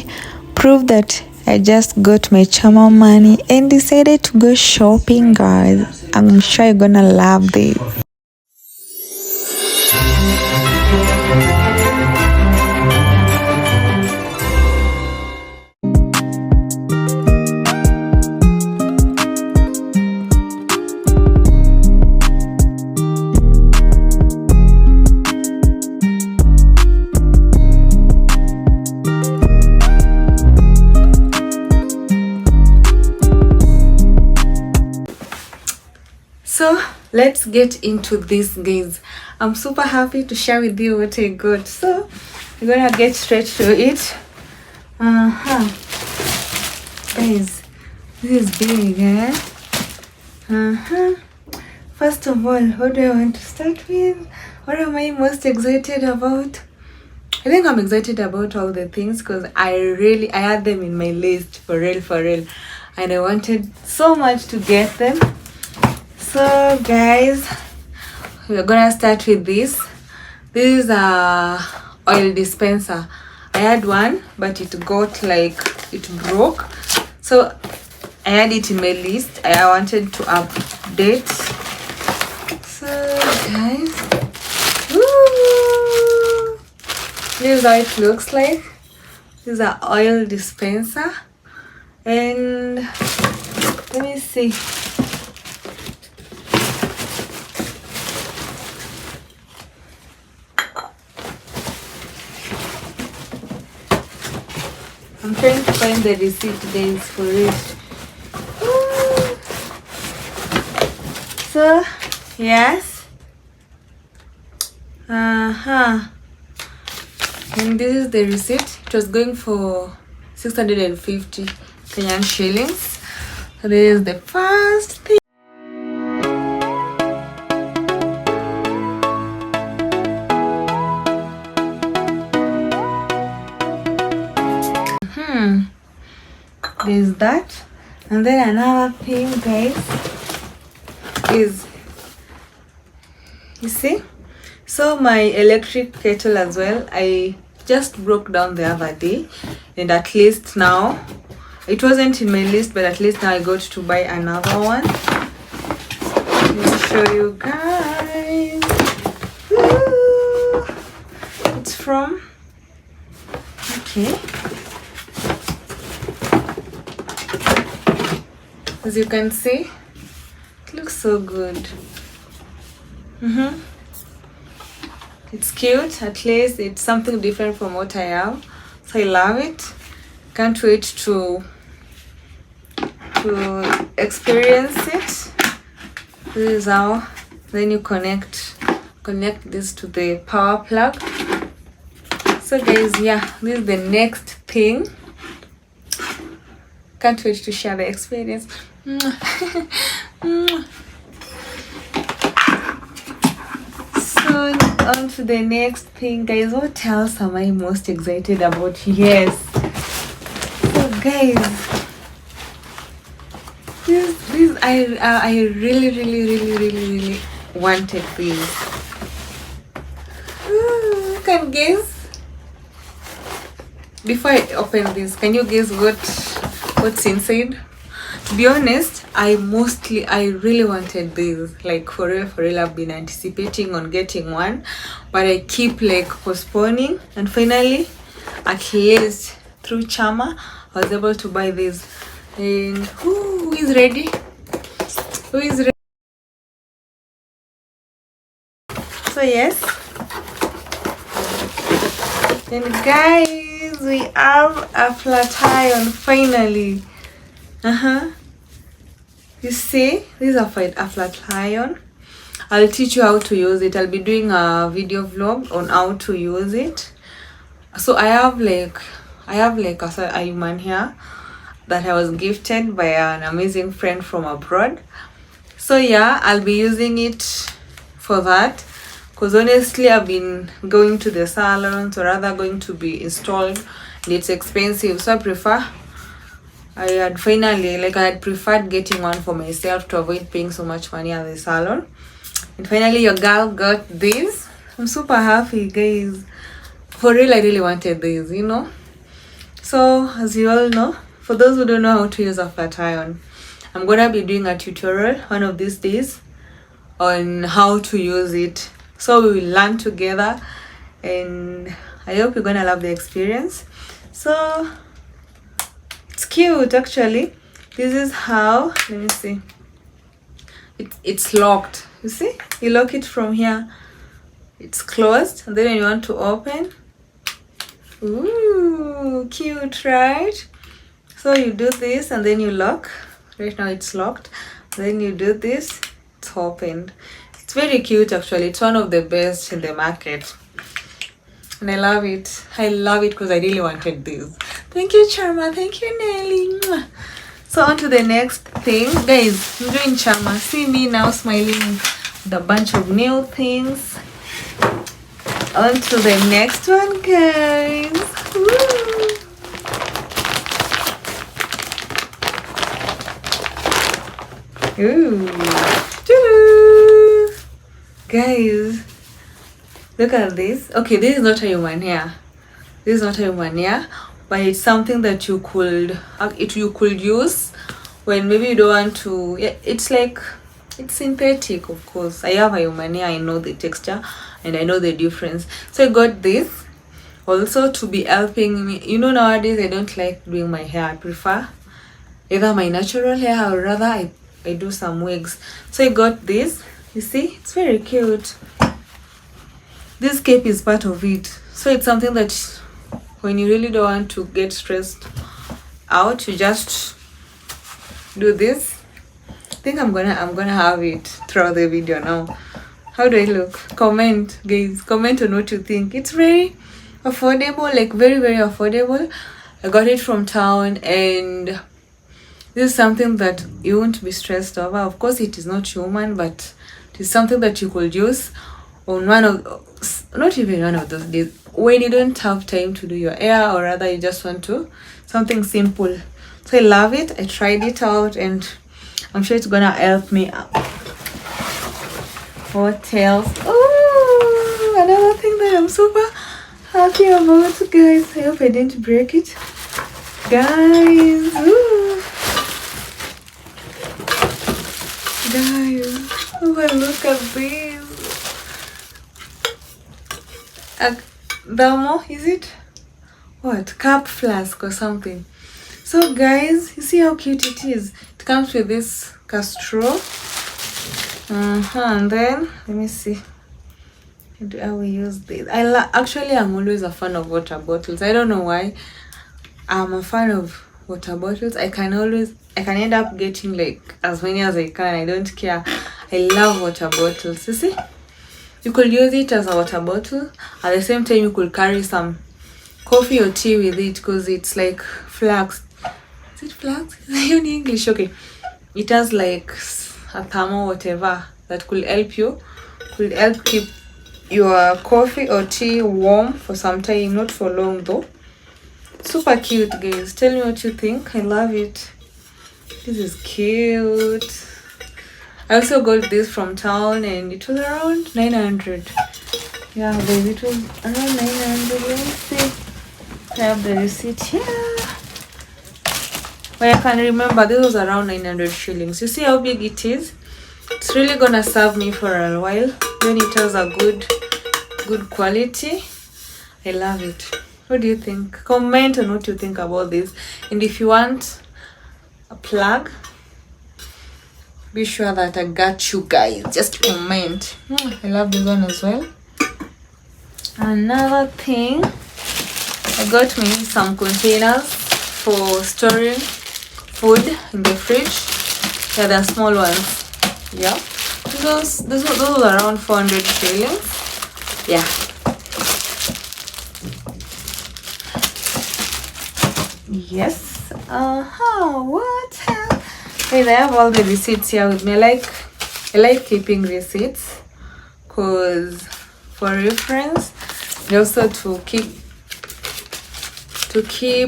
finally proved that I just got my Chama money and decided to go shopping, guys. I'm sure you're gonna love this. So let's get into this, guys. I'm super happy to share with you what I got. So we're gonna get straight to it. Guys, this is big, eh? First of all, what do I want to start with? What am I most excited about? I think I'm excited about all the things because I had them in my list for real, and I wanted so much to get them. So guys, we're gonna start with this. This is a oil dispenser. I had one, but it broke. So I had it in my list. I wanted to update. So guys, woo! This is how it looks like. This is an oil dispenser, and let me see. I'm trying to find the receipt, guys, for it. So, yes. And this is the receipt. It was going for 650 Kenyan shillings. So this is the first thing. There's that, and then another thing, guys, is, you see, so my electric kettle as well, I just broke down the other day, and at least now, it wasn't in my list, but at least now I got to buy another one. Let me show you guys. Woo! It's from, okay, as you can see, it looks so good. It's cute. At least it's something different from what I have, so I love it. Can't wait to experience it. This is how then you connect this to the power plug. So guys, yeah, this is the next thing. Can't wait to share the experience. So on to the next thing, guys. What else am I most excited about? Yes. So guys, this I really wanted this. You can guess. Before I open this, can you guess what's inside? To be honest, I really wanted this, like for real. I've been anticipating on getting one, but I keep like postponing, and finally, at least through Chama, I was able to buy this. And who is ready? Who is ready? So yes, and guys, we have a flat iron finally. You see, this is a flat iron. I'll teach you how to use it. I'll be doing a video vlog on how to use it. So I have like a human here that I was gifted by an amazing friend from abroad. So yeah, I'll be using it for that, because honestly I've been going to the salons, or rather going to be installed, and it's expensive. So I had preferred getting one for myself to avoid paying so much money at the salon. And finally your girl got this. I'm super happy, guys. For real, I really wanted this, you know. So as you all know, for those who don't know how to use a flat iron, I'm gonna be doing a tutorial one of these days on how to use it, so we will learn together, and I hope you're gonna love the experience. So it's cute actually. This is how, let me see, it's locked. You see, you lock it from here, it's closed, and then when you want to open, ooh, cute, right? So you do this and then you lock. Right now it's locked. Then you do this, it's opened. It's very cute actually. It's one of the best in the market, and I love it. I love it because I really wanted this. Thank you, Chama. Thank you, Nelly. Mwah. So on to the next thing, guys. I'm doing Chama. See me now smiling with a bunch of new things. On to the next one, guys. Woo. Ooh. Doo-doo. Guys, look at this. Okay, this is not a human hair. This is not a human hair, but it's something that you could use when maybe you don't want to. Yeah, it's like, it's synthetic, of course. I have a human hair. I know the texture and I know the difference. So I got this also to be helping me. You know, nowadays I don't like doing my hair. I prefer either my natural hair or rather I do some wigs. So I got this. You see, it's very cute. This cape is part of it. So it's something that when you really don't want to get stressed out, you just do this. I think I'm gonna have it throughout the video now. How do I look? Comment, guys. Comment on what you think. It's very affordable, like very, very affordable. I got it from town, and this is something that you won't be stressed over. Of course, it is not human, but it is something that you could use on not even one of those days when you don't have time to do your hair, or rather you just want to something simple. So I love it. I tried it out and I'm sure it's gonna help me out. What else? Oh, another thing that I'm super happy about, guys. I hope I didn't break it, guys. Ooh. Guys, oh, look at this. A thermo, is it? What? Cup flask or something. So guys, you see how cute it is. It comes with this castro. And then, let me see. How we use this. Actually, I'm always a fan of water bottles. I don't know why. I'm a fan of water bottles. I can end up getting like as many as I can. I don't care. I love water bottles. You see, you could use it as a water bottle. At the same time, you could carry some coffee or tea with it, because it's like flask. Is it flask? In English? Okay. It has like a thermo, whatever, that could help keep your coffee or tea warm for some time, not for long though. Super cute, guys. Tell me what you think. I love it. This is cute. I also got this from town and it was around 900. Yeah, baby, it was around 900. Let me see. I have the receipt here. But I can remember this was around 900 shillings. You see how big it is? It's really gonna serve me for a while. Then it has a good quality. I love it. What do you think? Comment on what you think about this. And if you want a plug, be sure that I got you guys. Just comment. I love this one as well. Another thing, I got me some containers for storing food in the fridge. Yeah, they're small ones. Yeah, those are around 400 shillings. Yeah. Yes. What else? Guys, I have all the receipts here with me. I like keeping receipts, cause for reference, and also to keep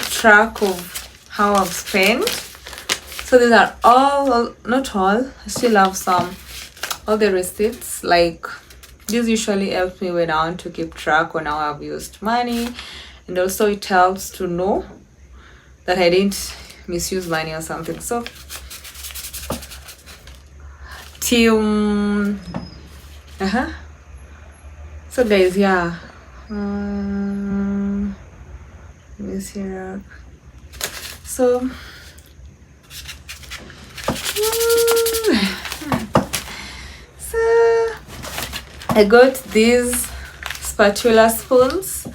track of how I've spent. So these are all, not all, I still have some, all the receipts. Like, this usually helps me when I want to keep track on how I've used money, and also it helps to know that I didn't misuse money or something. So till so guys, yeah, let me see here. So I got these spatula spoons.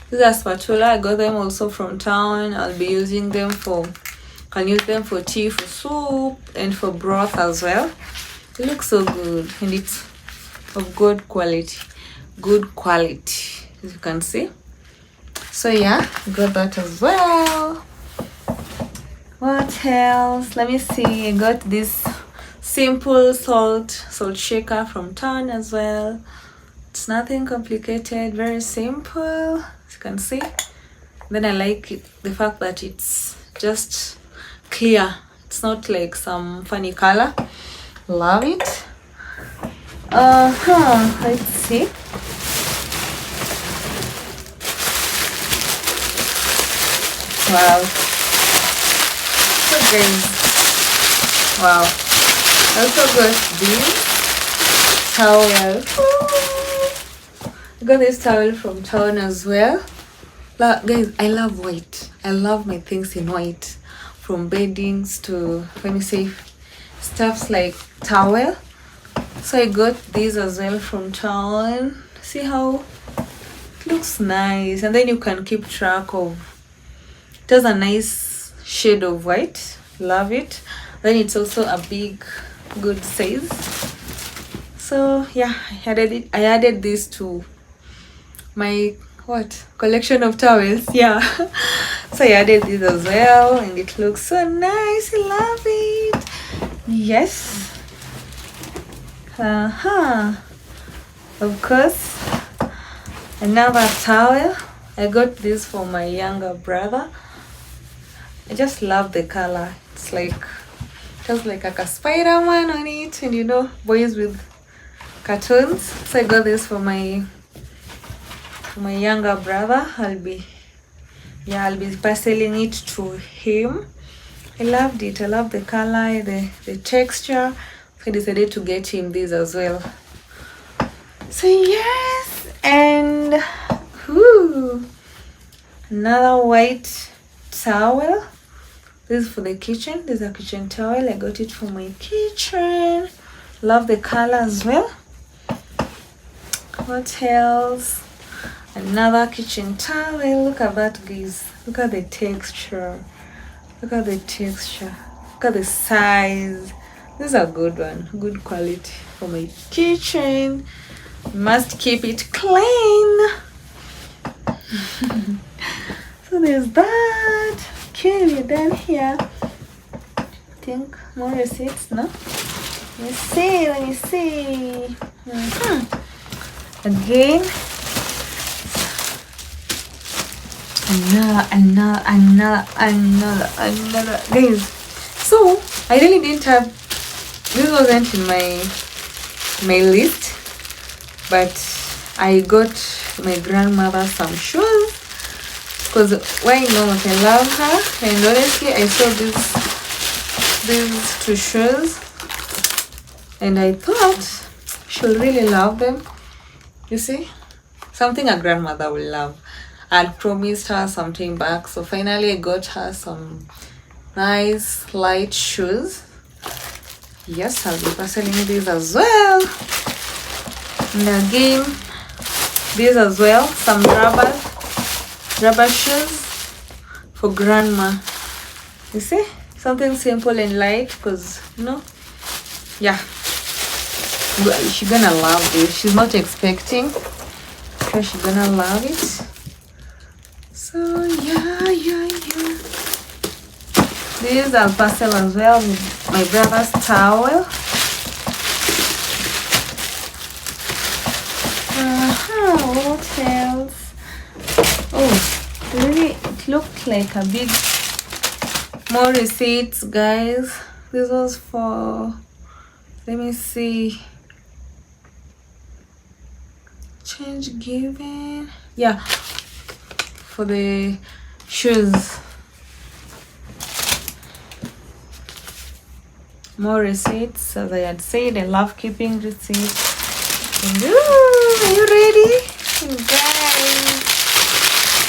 These are spatula. I got them also from town. I'll be using them can use them for tea, for soup, and for broth as well. It looks so good, and it's of good quality, as you can see. So yeah, got that as well. What else? Let me see. I got this simple salt shaker from town as well. It's nothing complicated, very simple, as you can see. Then I like it, the fact that it's just clear. It's not like some funny color. Love it. Let's see. Wow. So guys, wow. I also got this towel. I got this towel from town as well. Guys, I love white. I love my things in white. From beddings to, let me say, stuffs like towel. So I got these as well from town. See how it looks nice. And then you can keep track of, it has a nice shade of white. Love it. Then it's also a big, good size. So yeah, I added this to my collection of towels. Yeah. So I added this as well, and it looks so nice. I love it. Yes. Of course, another towel. I got this for my younger brother. I just love the color. It's like, just like a Spider-Man on it, and you know, boys with cartoons. So I got this for my younger brother. I'll be parceling it to him. I loved it. I love the color, the texture. So I decided to get him this as well. So yes, and another white towel. This is for the kitchen. This is a kitchen towel. I got it for my kitchen. Love the color as well. What else? Another kitchen towel. Look at that, guys. Look at the texture. Look at the texture. Look at the size. This is a good one. Good quality for my kitchen. Must keep it clean. So there's that. Okay, we're done here. I think more receipts, no? Let me see. Again. Another. Guys, so I really didn't have, this wasn't in my list, but I got my grandmother some shoes, because why not? I love her, and honestly I saw these two shoes and I thought she'll really love them. You see, something a grandmother will love. I'd promised her something back, so finally I got her some nice light shoes. Yes, I'll be parceling these as well. And again, these as well, some rubber shoes for grandma. You see, something simple and light, because yeah, she's gonna love this. She's not expecting, so she's gonna love it. So yeah. These I'll parcel as well with my brother's towel. What else? Oh, really, it looked like a big, more receipts, guys. This was for, let me see, change given. Yeah, for the shoes. more receipts. As I had said, I love keeping receipts. And are you ready? And guys,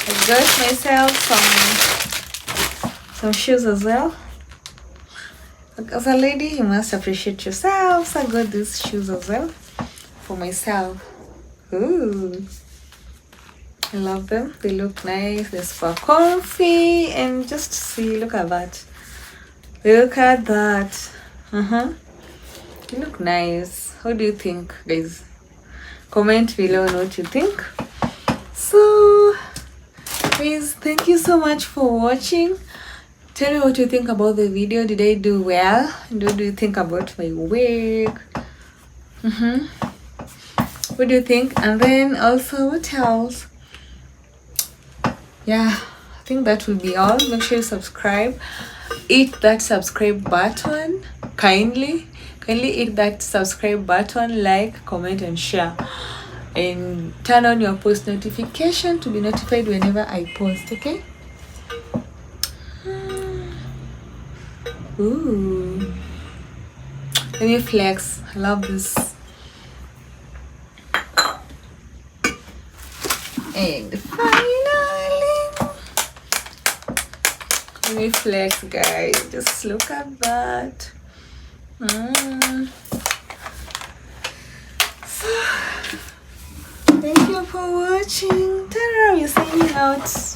I got myself some shoes as well. As a lady, you must appreciate yourself. So I got these shoes as well for myself. Ooh, I love them. They look nice. They're super comfy. And just see, look at that. Look at that. They look nice. What do you think, guys? Comment below on what you think. So, guys, thank you so much for watching. Tell me what you think about the video. Did I do well? And what do you think about my wig? What do you think? And then also, what else? Yeah, I think that will be all. Make sure you subscribe. Hit that subscribe button. Kindly hit that subscribe button, like, comment and share, and turn on your post notification to be notified whenever I post. Okay. Ooh, let me flex. I love this. And finally, let me flex, guys. Just look at that. So, thank you for watching. Tara, you're signing out.